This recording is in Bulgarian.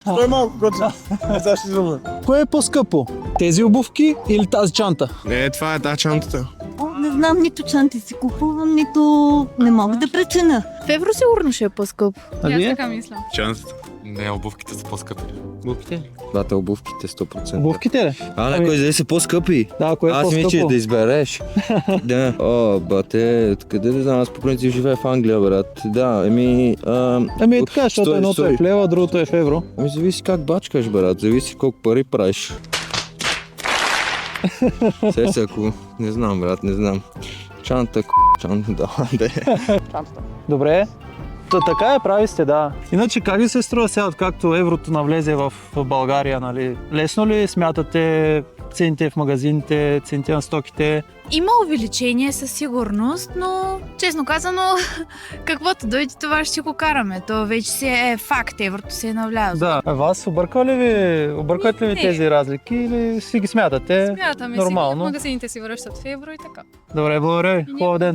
Той е малко готин. Сега ще изумна. Кое е по-скъпо? Тези обувки или тази чанта? Това е та чантата. Не знам, нито чанти си купувам, нито не мога да преценя. В евро сигурно ще е по-скъп. А Аз вие? така мисля. Чантата. Не, обувките са по-скъпи. Обувките? Двата обувките 100%. Обувките ли? Не, кой да са по-скъпи? Да, кое е Аз по-скъпо? мисля, да избереш. Да. Бате, къде да знам, аз по принцип живея в Англия, брат. Да, Ами е така, защото Стой, едното е в лева, другото е в евро. зависи как бачкаш, брат. Зависи колко пари правиш. Сега ако... Не знам, брат, не знам. Чанта, чанта, да. Добре. Така е, прави сте, да. Иначе как ви се струва сега, откакто еврото навлезе в България, нали? Лесно ли смятате цените в магазините, цените на стоките? Има увеличение със сигурност, но честно казано, каквото дойде, това ще си го караме. То вече си е факт, еврото се е навлязло. Да. А вас объркват ли ви Не. тези разлики или си ги смятате? Смятаме Нормално. си, магазините си връщат в евро и така. Добре, благодаря ви. Хубав ден.